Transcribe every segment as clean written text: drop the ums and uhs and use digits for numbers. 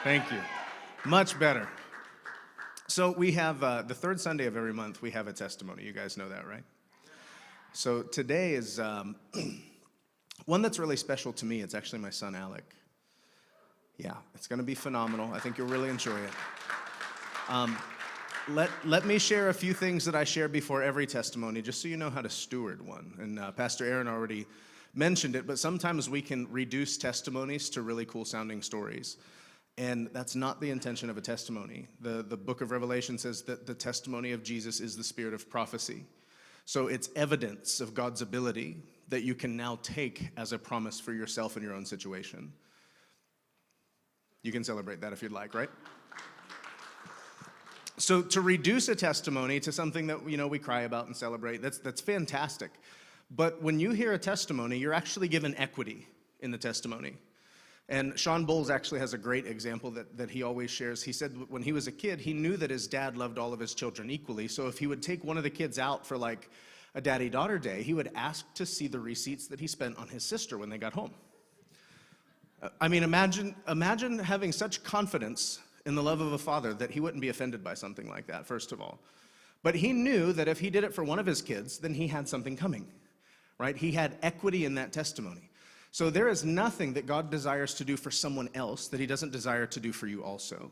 Thank you. Much better. So we have the third Sunday of every month, we have a testimony. You guys know that, right? So today is one that's really special to me. It's actually my son, Alec. Yeah, it's going to be phenomenal. I think you'll really enjoy it. Let me share a few things that I share before every testimony, just so you know how to steward one. And Pastor Aaron already mentioned it, but sometimes we can reduce testimonies to really cool-sounding stories. And that's not the intention of a testimony. The book of Revelation says that the testimony of Jesus is the spirit of prophecy. So it's evidence of God's ability that you can now take as a promise for yourself in your own situation. You can celebrate that if you'd like, right? So to reduce a testimony to something that, we cry about and celebrate, that's fantastic. But when you hear a testimony, you're actually given equity in the testimony. And Sean Bowles actually has a great example that he always shares. He said when he was a kid, he knew that his dad loved all of his children equally. So if he would take one of the kids out for like a daddy-daughter day, he would ask to see the receipts that he spent on his sister when they got home. I mean, imagine having such confidence in the love of a father that he wouldn't be offended by something like that, first of all. But he knew that if he did it for one of his kids, then he had something coming, right? He had equity in that testimony. So there is nothing that God desires to do for someone else that he doesn't desire to do for you also.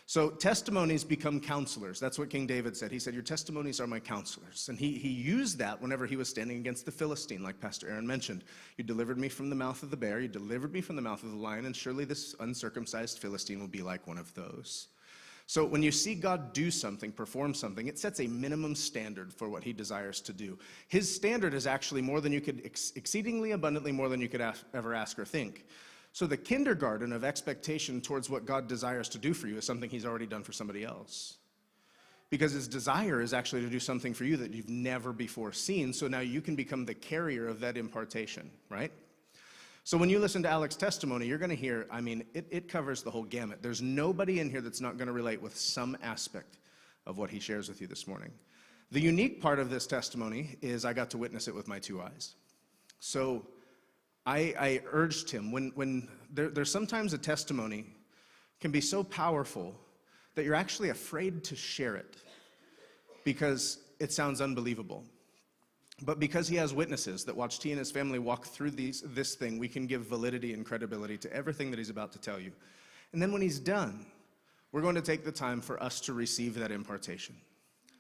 So testimonies become counselors. That's what King David said. He said, your testimonies are my counselors. And he used that whenever he was standing against the Philistine, like Pastor Aaron mentioned. You delivered me from the mouth of the bear. You delivered me from the mouth of the lion. And surely this uncircumcised Philistine will be like one of those. So when you see God do something, perform something, it sets a minimum standard for what he desires to do. His standard is actually more than you could, exceedingly abundantly more than you could ever ask or think. So the kindergarten of expectation towards what God desires to do for you is something he's already done for somebody else. Because his desire is actually to do something for you that you've never before seen, so now you can become the carrier of that impartation, right? So when you listen to Alec's testimony, you're going to hear, it covers the whole gamut. There's nobody in here that's not going to relate with some aspect of what he shares with you this morning. The unique part of this testimony is I got to witness it with my two eyes. So I urged him, when there's sometimes a testimony can be so powerful that you're actually afraid to share it because it sounds unbelievable. But because he has witnesses that watched he and his family walk through this thing, we can give validity and credibility to everything that he's about to tell you. And then when he's done, we're going to take the time for us to receive that impartation.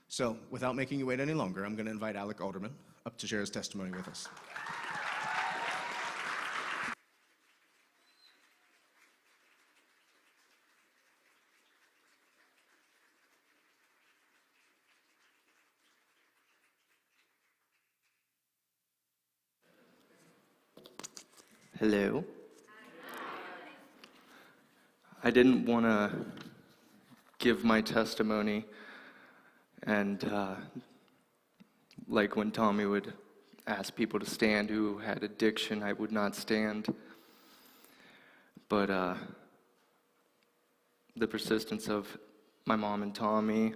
So without making you wait any longer, I'm going to invite Alec Alderman up to share his testimony with us. Hello. I didn't want to give my testimony and like when Tommy would ask people to stand who had addiction, I would not stand. But the persistence of my mom and Tommy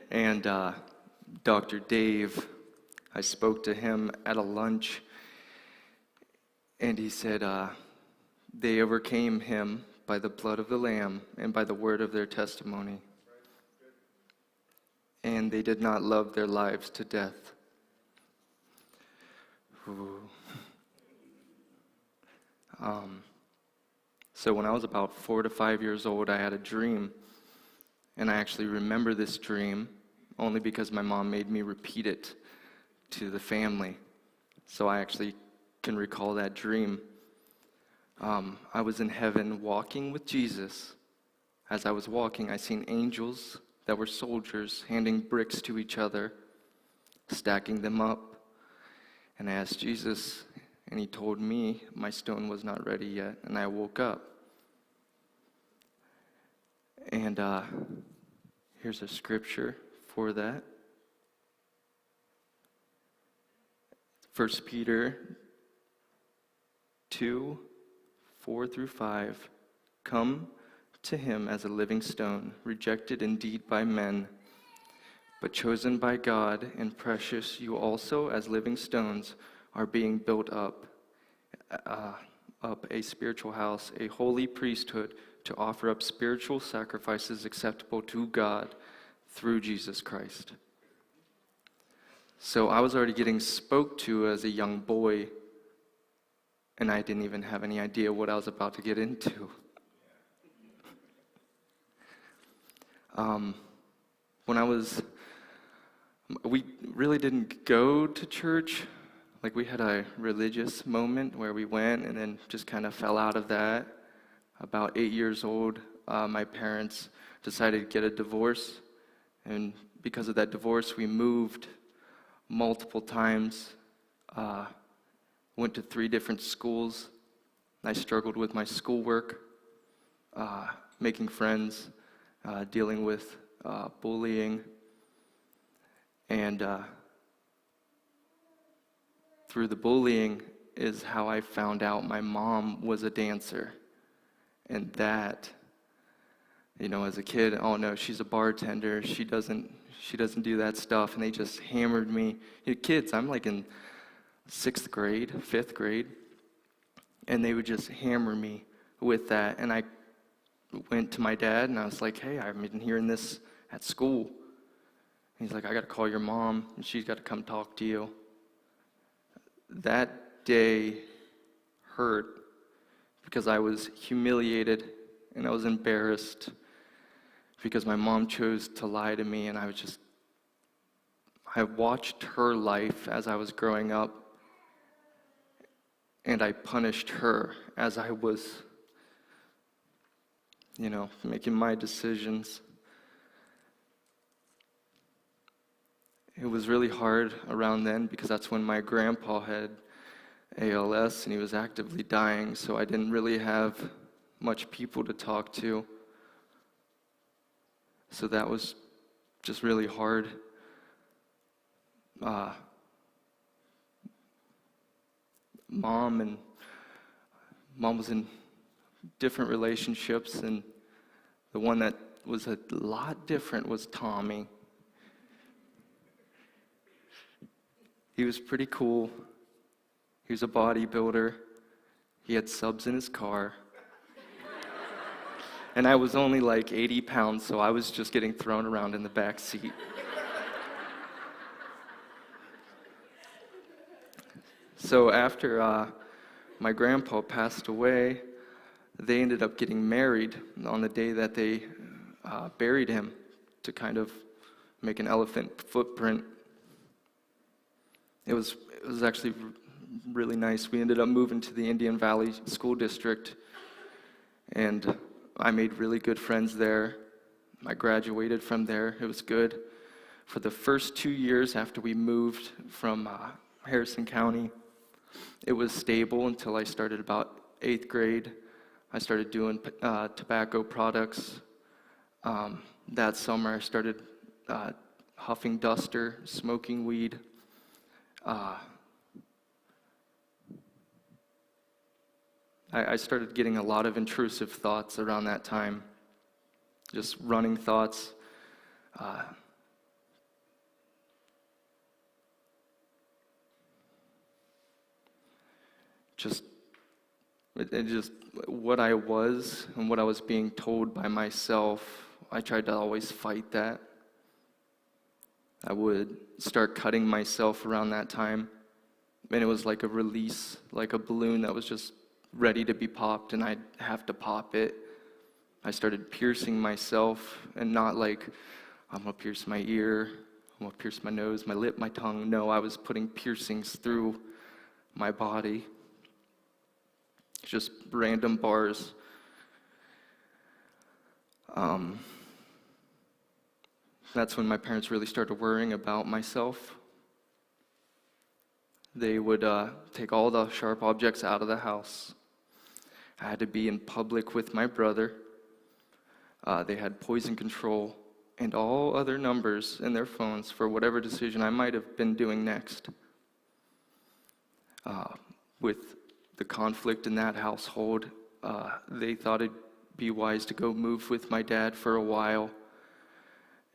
and Dr. Dave, I spoke to him at a lunch. And he said, they overcame him by the blood of the Lamb and by the word of their testimony. And they did not love their lives to death. So when I was about 4 to 5 years old, I had a dream. And I actually remember this dream only because my mom made me repeat it to the family. So I actually can recall that dream. I was in heaven walking with Jesus. As I was walking, I seen angels that were soldiers handing bricks to each other, stacking them up. And I asked Jesus, and he told me my stone was not ready yet, and I woke up. And here's a scripture for that. 1 Peter 2, 4 through 5, come to him as a living stone, rejected indeed by men, but chosen by God and precious. You also, as living stones, are being built up up a spiritual house, a holy priesthood, to offer up spiritual sacrifices acceptable to God through Jesus Christ. So I was already getting spoke to as a young boy, and I didn't even have any idea what I was about to get into. We really didn't go to church. Like, we had a religious moment where we went and then just kind of fell out of that. About 8 years old, my parents decided to get a divorce. And because of that divorce, we moved multiple times, went to 3 different schools. I struggled with my schoolwork, making friends, dealing with bullying. And through the bullying is how I found out my mom was a dancer. And that, as a kid, oh no, she's a bartender, she doesn't do that stuff, and they just hammered me. Kids, I'm like in 6th grade, 5th grade, and they would just hammer me with that. And I went to my dad and I was like, hey, I've been hearing this at school. He's like, I got to call your mom, and she's got to come talk to you. That day hurt because I was humiliated and I was embarrassed because my mom chose to lie to me, and I watched her life as I was growing up, and I punished her as I was, making my decisions. It was really hard around then because that's when my grandpa had ALS and he was actively dying, so I didn't really have much people to talk to. So that was just really hard. Mom was in different relationships, and the one that was a lot different was Tommy. He was pretty cool. He was a bodybuilder. He had subs in his car. And I was only like 80 pounds, so I was just getting thrown around in the back seat. So after my grandpa passed away, they ended up getting married on the day that they buried him to kind of make an elephant footprint. It was actually really nice. We ended up moving to the Indian Valley School District, and I made really good friends there. I graduated from there. It was good. For the first 2 years after we moved from Harrison County, it was stable until I started about 8th grade. I started doing tobacco products. That summer I started huffing duster, smoking weed. I started getting a lot of intrusive thoughts around that time, just running thoughts. Just what I was and what I was being told by myself, I tried to always fight that. I would start cutting myself around that time, and it was like a release, like a balloon that was just ready to be popped, and I'd have to pop it. I started piercing myself, and not like, I'm going to pierce my ear, I'm going to pierce my nose, my lip, my tongue. No, I was putting piercings through my body. Just random bars. That's when my parents really started worrying about myself. They would take all the sharp objects out of the house. I had to be in public with my brother. They had poison control and all other numbers in their phones for whatever decision I might have been doing next. With the conflict in that household, they thought it'd be wise to go move with my dad for a while.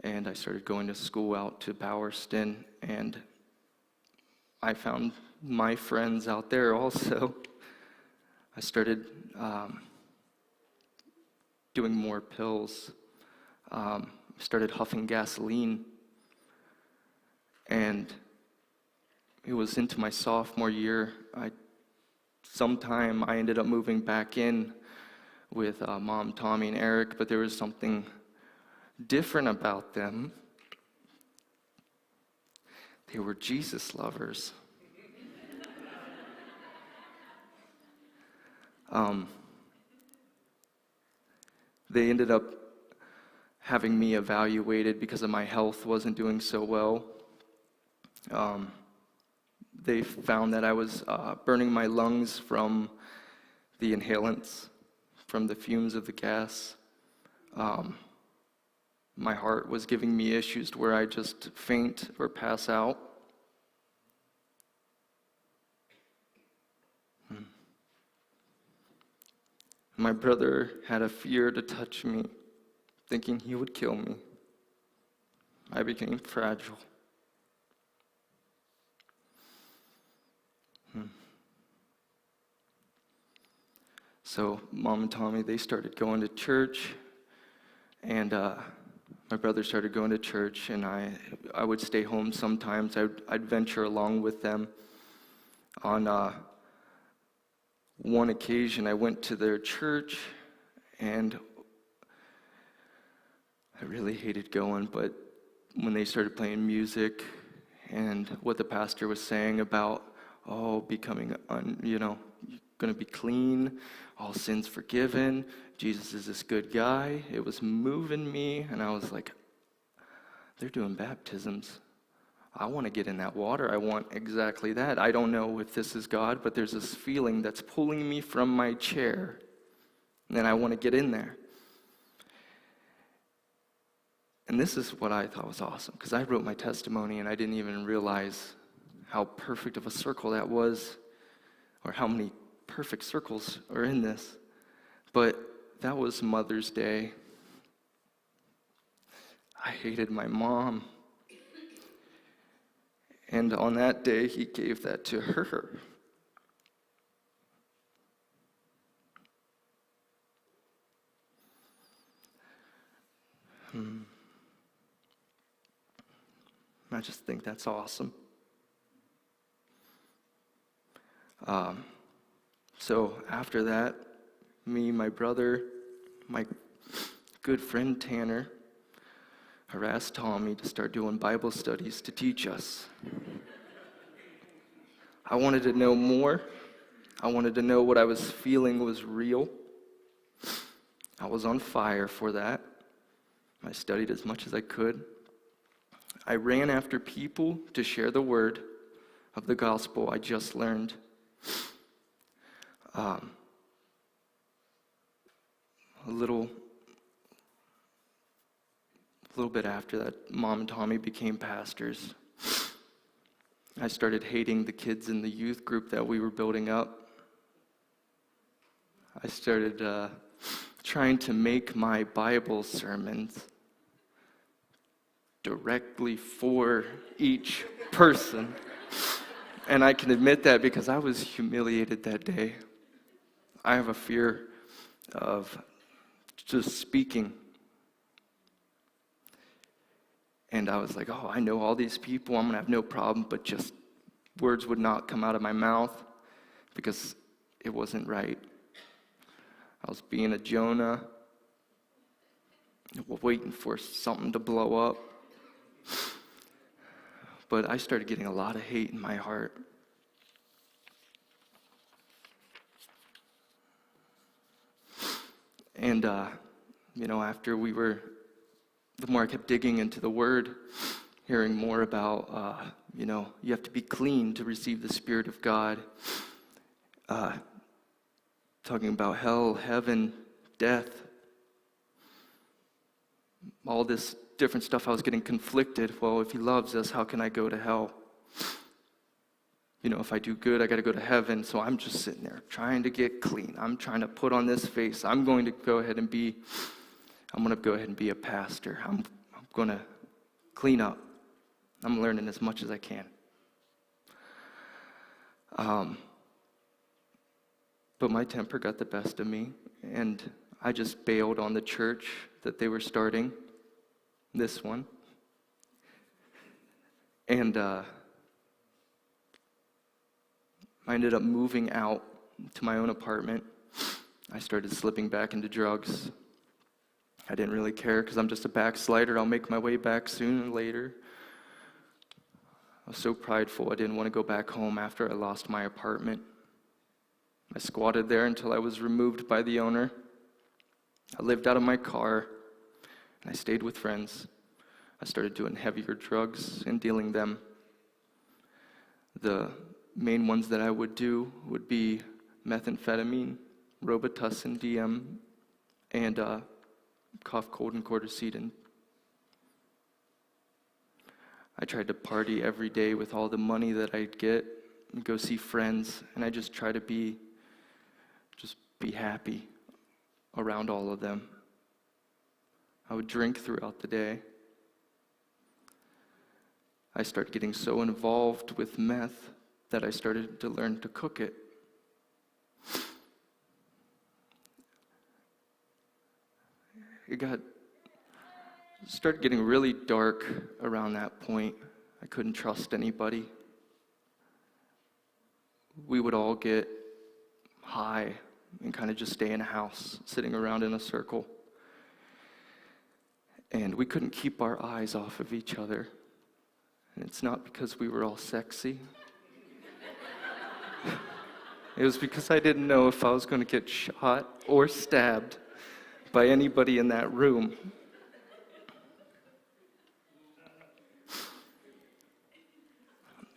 And I started going to school out to Bowerston, and I found my friends out there also. I started doing more pills, started huffing gasoline, and it was into my sophomore year. Sometime I ended up moving back in with Mom, Tommy, and Eric, but there was something different about them. They were Jesus lovers. They ended up having me evaluated because of my health wasn't doing so well. They found that I was burning my lungs from the inhalants, from the fumes of the gas. My heart was giving me issues to where I just faint or pass out. My brother had a fear to touch me, thinking he would kill me. I became fragile. So Mom and Tommy, they started going to church, and my brother started going to church, and I would stay home sometimes. I'd venture along with them. On one occasion, I went to their church, and I really hated going, but when they started playing music and what the pastor was saying about, becoming, going to be clean, all sins forgiven, Jesus is this good guy, it was moving me, and I was like, they're doing baptisms. I want to get in that water. I want exactly that. I don't know if this is God, but there's this feeling that's pulling me from my chair, and I want to get in there. And this is what I thought was awesome, because I wrote my testimony, and I didn't even realize how perfect of a circle that was, or how many perfect circles are in this. But that was Mother's Day. I hated my mom. And on that day, he gave that to her. I just think that's awesome. So after that, me, my brother, my good friend Tanner, harassed Tommy to start doing Bible studies to teach us. I wanted to know more. I wanted to know what I was feeling was real. I was on fire for that. I studied as much as I could. I ran after people to share the word of the gospel I just learned. A little bit after that, Mom and Tommy became pastors. I started hating the kids in the youth group that we were building up. I started trying to make my Bible sermons directly for each person. And I can admit that because I was humiliated that day. I have a fear of just speaking. And I was like, I know all these people, I'm going to have no problem, but just words would not come out of my mouth because it wasn't right. I was being a Jonah, waiting for something to blow up. But I started getting a lot of hate in my heart. And, after the more I kept digging into the Word, hearing more about, you have to be clean to receive the Spirit of God, talking about hell, heaven, death, all this different stuff. I was getting conflicted. Well, if he loves us, how can I go to hell? If I do good, I got to go to heaven. So I'm just sitting there trying to get clean. I'm trying to put on this face. I'm going to go ahead and be a pastor. I'm going to clean up. I'm learning as much as I can. But my temper got the best of me, and I just bailed on the church that they were starting, this one. And I ended up moving out to my own apartment. I started slipping back into drugs. I didn't really care because I'm just a backslider. I'll make my way back sooner or later. I was so prideful I didn't want to go back home after I lost my apartment. I squatted there until I was removed by the owner. I lived out of my car, and I stayed with friends. I started doing heavier drugs and dealing them. The main ones that I would do would be methamphetamine, Robitussin DM, and cough, cold, and Corticedin. I tried to party every day with all the money that I'd get and go see friends, and I just try to be happy around all of them. I would drink throughout the day. I started getting so involved with meth that I started to learn to cook it. It started getting really dark around that point. I couldn't trust anybody. We would all get high and kind of just stay in a house, sitting around in a circle. And we couldn't keep our eyes off of each other. And it's not because we were all sexy. It was because I didn't know if I was going to get shot or stabbed by anybody in that room.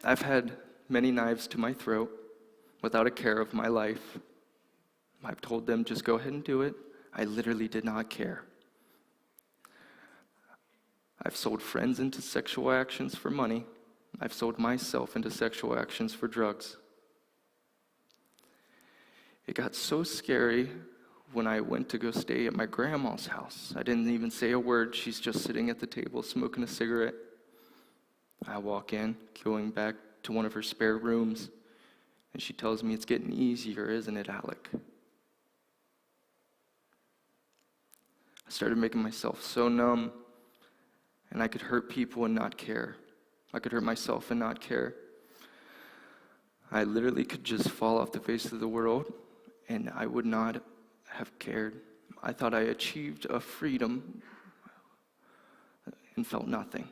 I've had many knives to my throat without a care of my life. I've told them, just go ahead and do it. I literally did not care. I've sold friends into sexual actions for money. I've sold myself into sexual actions for drugs. It got so scary when I went to go stay at my grandma's house. I didn't even say a word. She's just sitting at the table smoking a cigarette. I walk in, going back to one of her spare rooms, and she tells me, it's getting easier, isn't it, Alec? I started making myself so numb, and I could hurt people and not care. I could hurt myself and not care. I literally could just fall off the face of the world, and I would not have cared. I thought I achieved a freedom and felt nothing.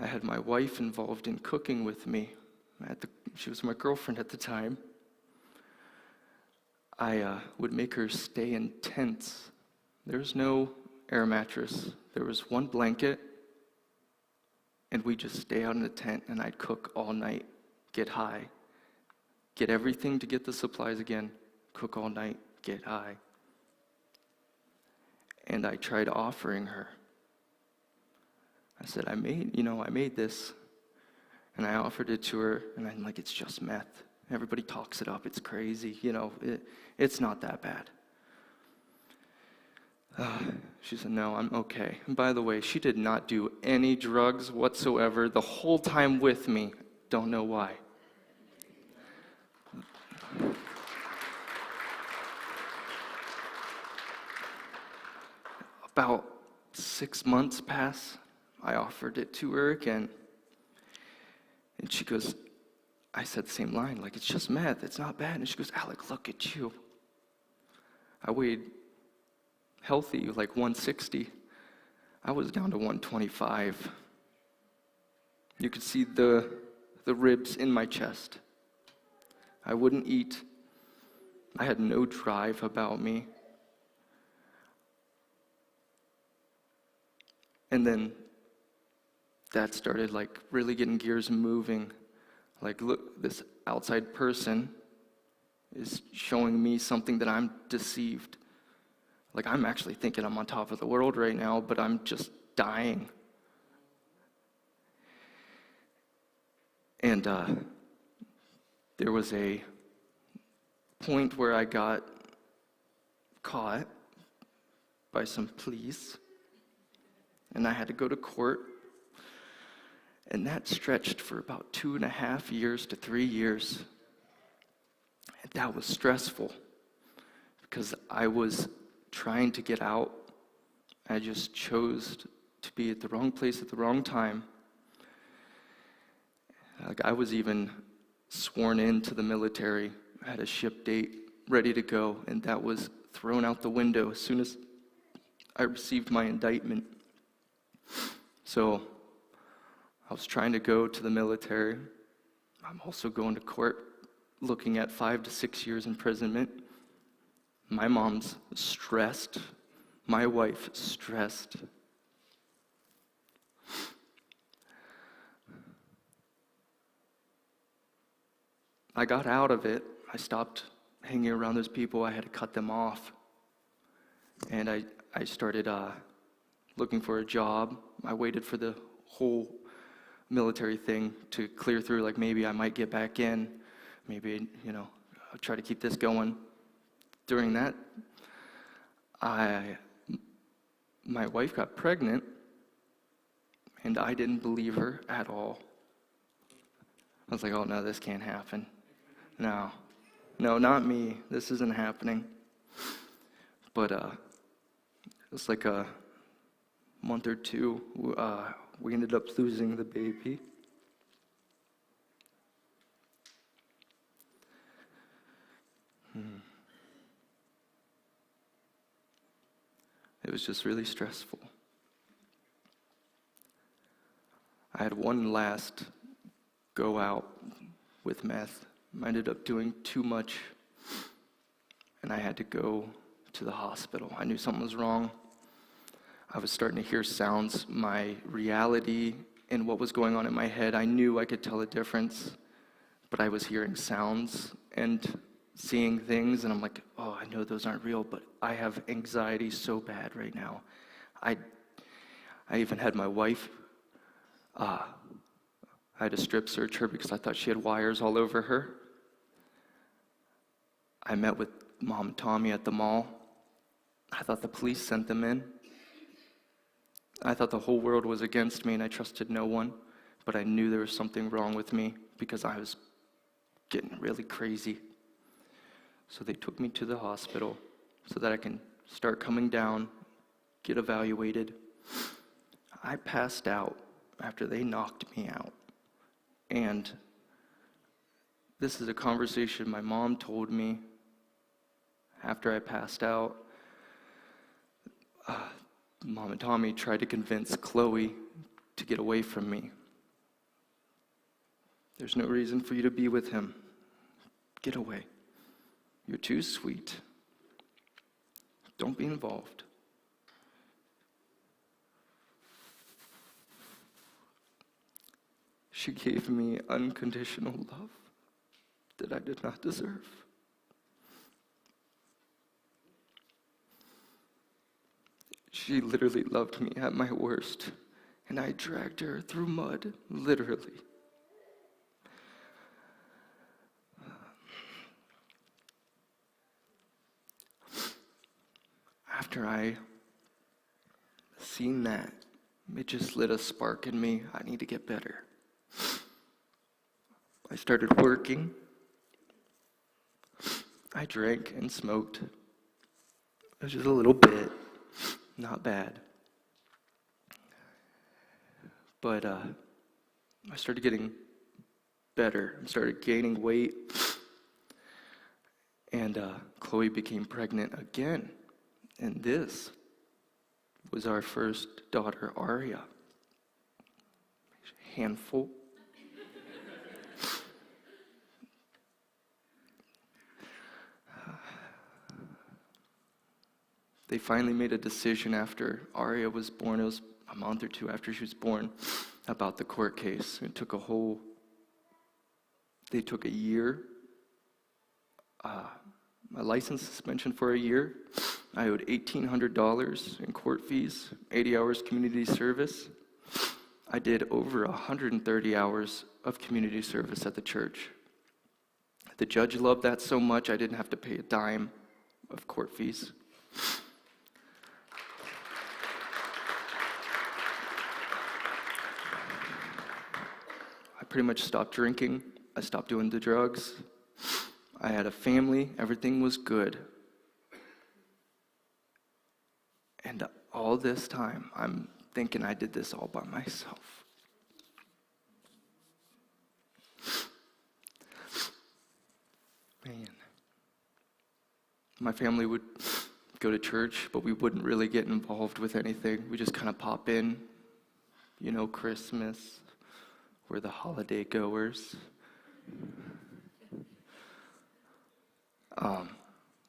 I had my wife involved in cooking with me. She was my girlfriend at the time. I would make her stay in tents. There was no air mattress. There was one blanket, and we'd just stay out in the tent, and I'd cook all night, get high, get everything to get the supplies again, cook all night, get high. And I tried offering her. I said, I made this, and I offered it to her, and I'm like, it's just meth. Everybody talks it up. It's crazy. It's not that bad. She said, no, I'm okay. And by the way, she did not do any drugs whatsoever the whole time with me. Don't know why. About 6 months pass. I offered it to her again. And she goes, I said the same line, like, it's just meth, it's not bad. And she goes, Alec, look at you. I weighed healthy, like 160. I was down to 125. You could see the ribs in my chest. I wouldn't eat. I had no drive about me. And then that started like really getting gears moving. Like, look, this outside person is showing me something that I'm deceived. Like, I'm actually thinking I'm on top of the world right now, but I'm just dying. And there was a point where I got caught by some police, and I had to go to court. And that stretched for about 2.5 years to 3 years. And that was stressful because I was trying to get out. I just chose to be at the wrong place at the wrong time. Like, I was even sworn into the military. I had a ship date ready to go, and that was thrown out the window as soon as I received my indictment. So I was trying to go to the military. I'm also going to court, looking at 5 to 6 years imprisonment. My mom's stressed. My wife stressed. I got out of it. I stopped hanging around those people. I had to cut them off. And I started looking for a job. I waited for the whole military thing to clear through, like maybe I might get back in. Maybe, I'll try to keep this going. During that, my wife got pregnant, and I didn't believe her at all. I was like, oh no, this can't happen. No, not me. This isn't happening. But it was like a month or two, we ended up losing the baby. It was just really stressful. I had one last go out with meth. I ended up doing too much, and I had to go to the hospital. I knew something was wrong. I was starting to hear sounds. My reality and what was going on in my head, I knew I could tell a difference, but I was hearing sounds and seeing things, and I'm like, oh, I know those aren't real, but I have anxiety so bad right now. I even had my wife, I had to strip search her because I thought she had wires all over her. I met with Mom and Tommy at the mall. I thought the police sent them in. I thought the whole world was against me and I trusted no one, but I knew there was something wrong with me because I was getting really crazy. So they took me to the hospital so that I can start coming down, get evaluated. I passed out after they knocked me out. And this is a conversation my mom told me after I passed out. Mom and Tommy tried to convince Chloe to get away from me. There's no reason for you to be with him. Get away. You're too sweet. Don't be involved. She gave me unconditional love that I did not deserve. She literally loved me at my worst, and I dragged her through mud, literally. After I seen that, it just lit a spark in me. I need to get better. I started working. I drank and smoked. It was just a little bit, not bad. But I started getting better. I started gaining weight. And Chloe became pregnant again. And this was our first daughter, Aria. Handful. They finally made a decision after Aria was born. It was a month or two after she was born, about the court case. It took they took a year, a license suspension for a year. I owed $1,800 in court fees, 80 hours community service. I did over 130 hours of community service at the church. The judge loved that so much I didn't have to pay a dime of court fees. pretty much stopped drinking. I stopped doing the drugs. I had a family. Everything was good. And all this time, I'm thinking I did this all by myself. Man. My family would go to church, but we wouldn't really get involved with anything. We just kind of pop in. You know, Christmas. We're the holiday goers.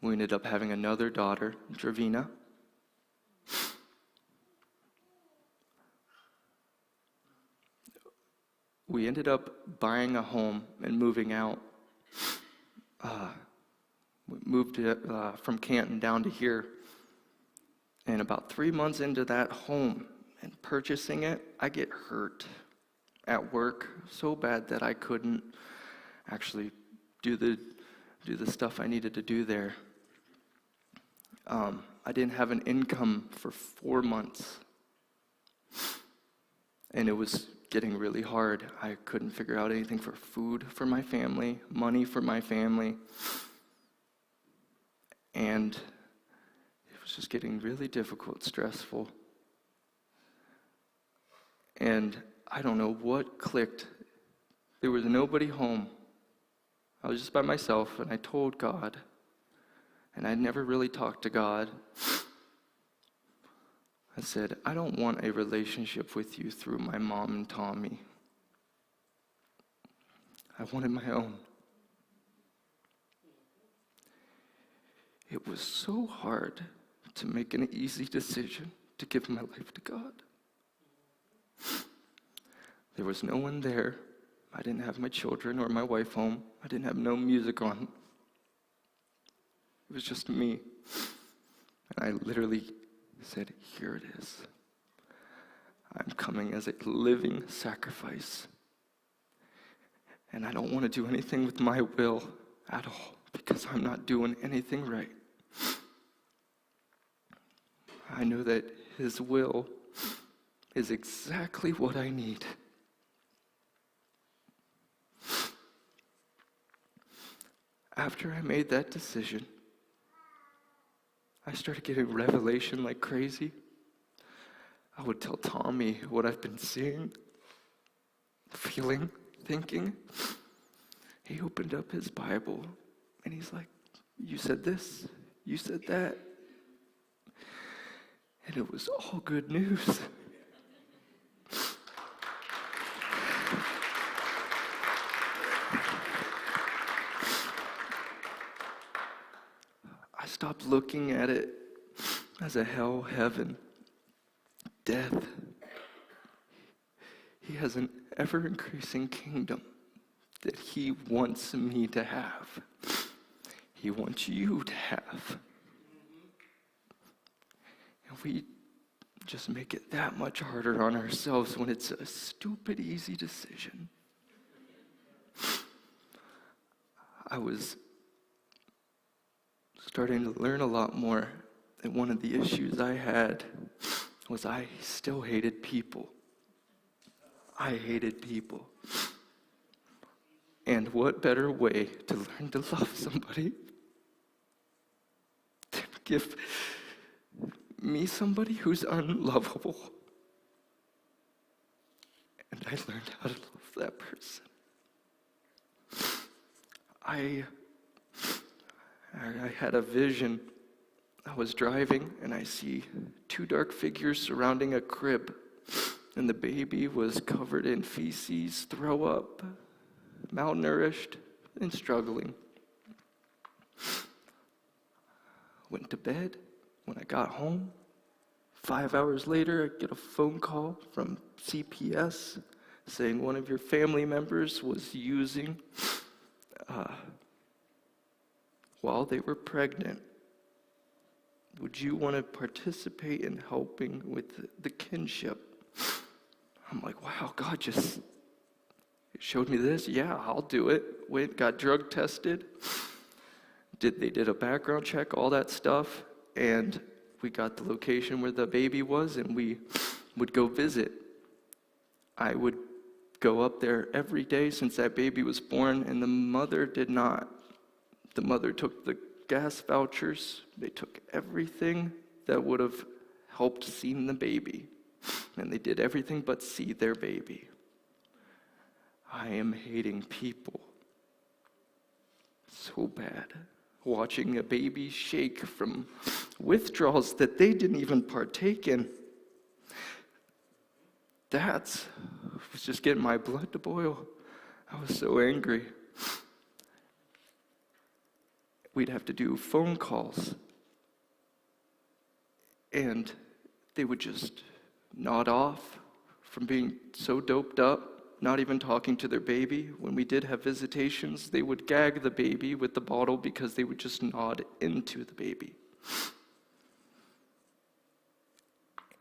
We ended up having another daughter, Dravina. We ended up buying a home and moving out. We moved from Canton down to here. And about 3 months into that home and purchasing it, I get hurt at work so bad that I couldn't actually do the stuff I needed to do there. I didn't have an income for 4 months. And it was getting really hard. I couldn't figure out anything for food for my family, money for my family. And it was just getting really difficult, stressful. And I don't know what clicked. There was nobody home. I was just by myself, and I told God. And I never really talked to God. I said, I don't want a relationship with you through my mom and Tommy. I wanted my own. It was so hard to make an easy decision to give my life to God. There was no one there. I didn't have my children or my wife home. I didn't have no music on. It was just me. And I literally said, here it is. I'm coming as a living sacrifice. And I don't want to do anything with my will at all because I'm not doing anything right. I know that His will is exactly what I need. After I made that decision, I started getting revelation like crazy. I would tell Tommy what I've been seeing, feeling, thinking. He opened up his Bible and he's like, you said this, you said that. And it was all good news. I stopped looking at it as a hell, heaven, death. He has an ever-increasing kingdom that He wants me to have. He wants you to have. And we just make it that much harder on ourselves when it's a stupid, easy decision. I was starting to learn a lot more, and one of the issues I had was I still hated people. I hated people. And what better way to learn to love somebody than give me somebody who's unlovable? And I learned how to love that person. I had a vision. I was driving and I see two dark figures surrounding a crib. And the baby was covered in feces, throw up, malnourished, and struggling. Went to bed. When I got home, 5 hours later, I get a phone call from CPS saying one of your family members was using while they were pregnant. Would you want to participate in helping with the kinship? I'm like, wow, God just showed me this. Yeah, I'll do it. Went, got drug tested. They did a background check, all that stuff, and we got the location where the baby was, and we would go visit. I would go up there every day since that baby was born, and the mother did not. The mother took the gas vouchers. They took everything that would have helped see the baby, and they did everything but see their baby. I am hating people so bad, watching a baby shake from withdrawals that they didn't even partake in. That was just getting my blood to boil. I was so angry. We'd have to do phone calls, and they would just nod off from being so doped up, not even talking to their baby. When we did have visitations, they would gag the baby with the bottle because they would just nod into the baby.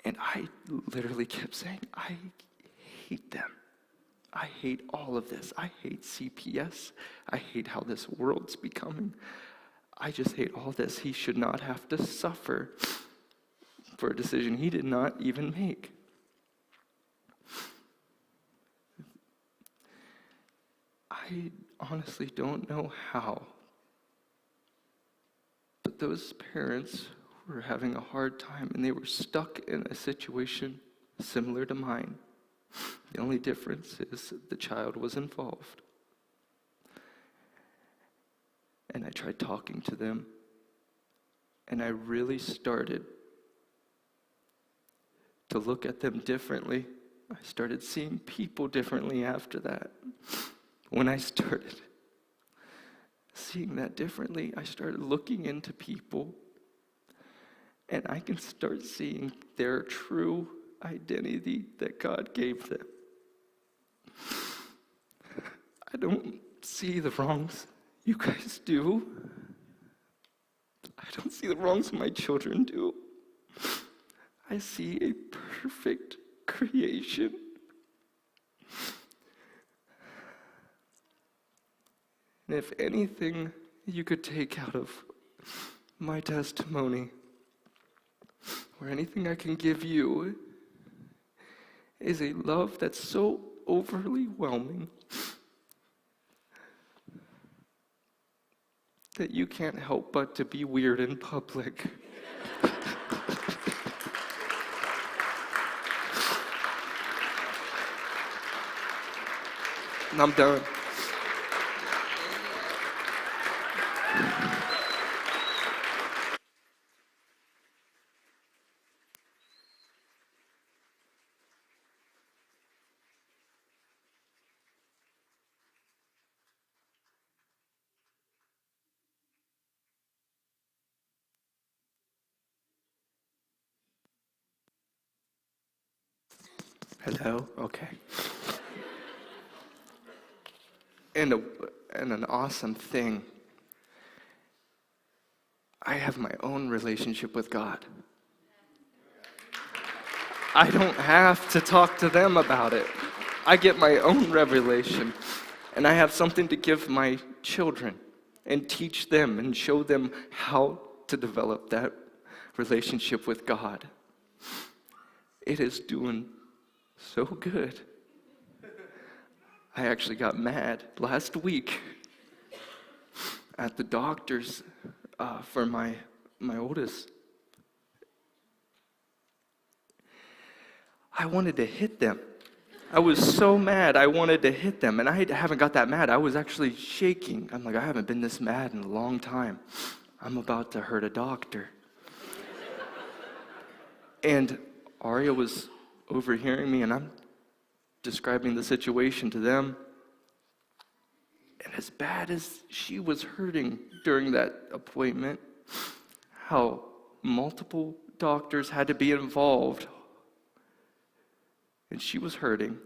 And I literally kept saying, I hate them. I hate all of this. I hate CPS. I hate how this world's becoming. I just hate all this. He should not have to suffer for a decision he did not even make. I honestly don't know how, but those parents were having a hard time, and they were stuck in a situation similar to mine. The only difference is the child was involved. And I tried talking to them, and I really started to look at them differently. I started seeing people differently after that. When I started seeing that differently, I started looking into people, and I can start seeing their true identity that God gave them. I don't see the wrongs you guys do. I don't see the wrongs my children do. I see a perfect creation. And if anything you could take out of my testimony, or anything I can give you, is a love that's so overly whelming that you can't help but to be weird in public. And I'm done. Hello? Okay. And an awesome thing, I have my own relationship with God. I don't have to talk to them about it. I get my own revelation, and I have something to give my children and teach them and show them how to develop that relationship with God. It is doing so good. I actually got mad last week at the doctors for my oldest. I wanted to hit them. I was so mad, I wanted to hit them, and I haven't got that mad. I was actually shaking. I'm like, I haven't been this mad in a long time. I'm about to hurt a doctor. And Aria was overhearing me, and I'm describing the situation to them. And as bad as she was hurting during that appointment, how multiple doctors had to be involved, and she was hurting.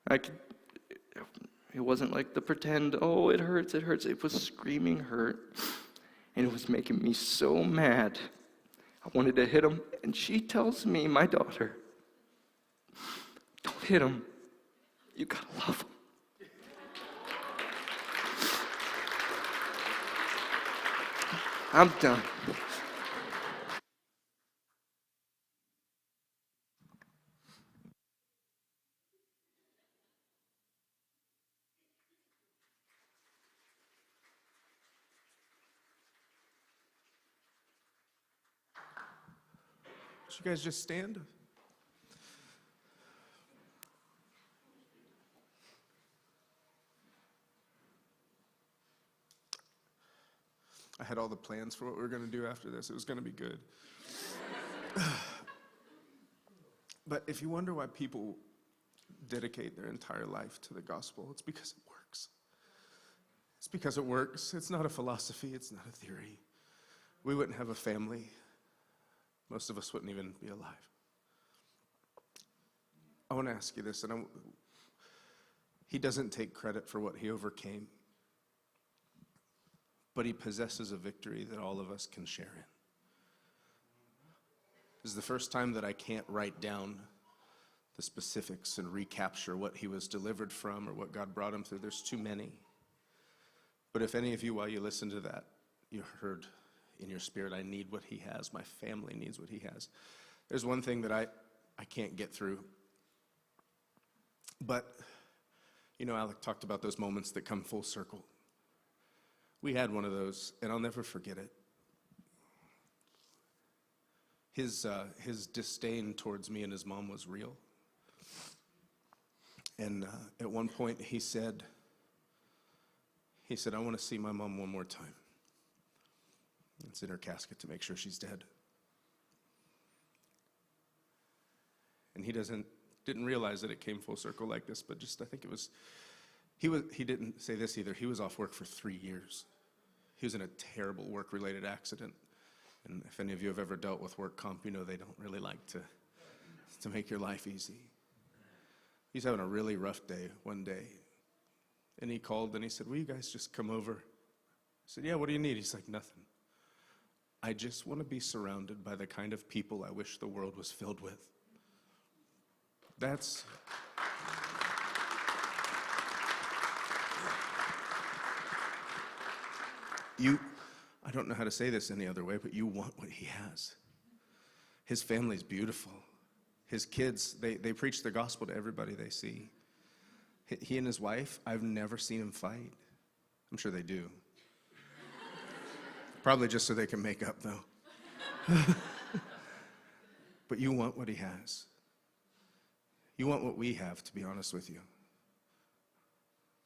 It wasn't like the pretend, oh, it hurts. It was screaming hurt, and it was making me so mad. I wanted to hit him, and she tells me, my daughter, don't hit him. You gotta love him. I'm done. Would you guys just stand? I had all the plans for what we were going to do after this. It was going to be good. But if you wonder why people dedicate their entire life to the gospel, it's because it works. It's because it works. It's not a philosophy. It's not a theory. We wouldn't have a family. Most of us wouldn't even be alive. I want to ask you this, and he doesn't take credit for what he overcame, but he possesses a victory that all of us can share in. This is the first time that I can't write down the specifics and recapture what he was delivered from or what God brought him through. There's too many. But if any of you, while you listen to that, you heard in your spirit, I need what he has. My family needs what he has. There's one thing that I can't get through. But, you know, Alec talked about those moments that come full circle. We had one of those, and I'll never forget it. His disdain towards me and his mom was real. And at one point he said, I want to see my mom one more time. It's in her casket to make sure she's dead. And he didn't realize that it came full circle like this, but just I think it was, he didn't say this either. He was off work for 3 years. He was in a terrible work-related accident. And if any of you have ever dealt with work comp, you know they don't really like to make your life easy. He's having a really rough day one day. And he called and he said, will you guys just come over? I said, yeah, what do you need? He's like, nothing. I just want to be surrounded by the kind of people I wish the world was filled with. That's... I don't know how to say this any other way, but you want what he has. His family's beautiful. His kids, they preach the gospel to everybody they see. He and his wife, I've never seen him fight. I'm sure they do. Probably just so they can make up, though. But you want what he has. You want what we have, to be honest with you.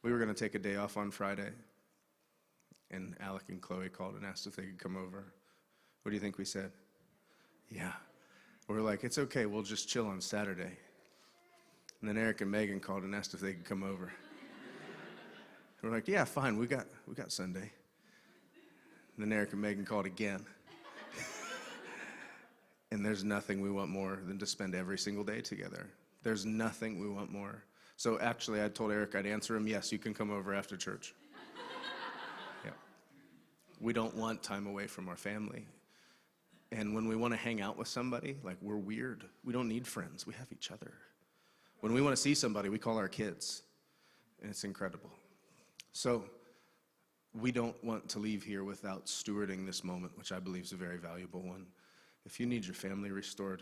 We were going to take a day off on Friday. And Alec and Chloe called and asked if they could come over. What do you think we said? Yeah. We were like, it's okay, we'll just chill on Saturday. And then Eric and Megan called and asked if they could come over. We're like, yeah, fine, we got Sunday. And then Eric and Megan called again. And there's nothing we want more than to spend every single day together. There's nothing we want more. So actually, I told Eric I'd answer him, yes, you can come over after church. We don't want time away from our family. And when we want to hang out with somebody, like we're weird. We don't need friends. We have each other. When we want to see somebody, we call our kids. And it's incredible. So we don't want to leave here without stewarding this moment, which I believe is a very valuable one. If you need your family restored,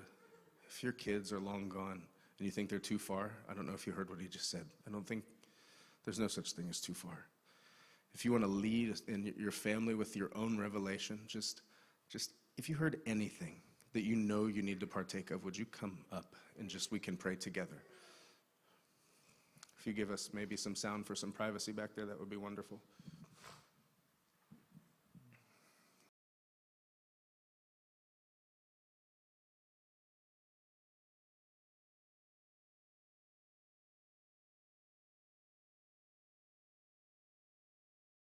if your kids are long gone and you think they're too far, I don't know if you heard what he just said. I don't think there's no such thing as too far. If you want to lead in your family with your own revelation, just if you heard anything that you know you need to partake of, would you come up and we can pray together? If you give us maybe some sound for some privacy back there, that would be wonderful.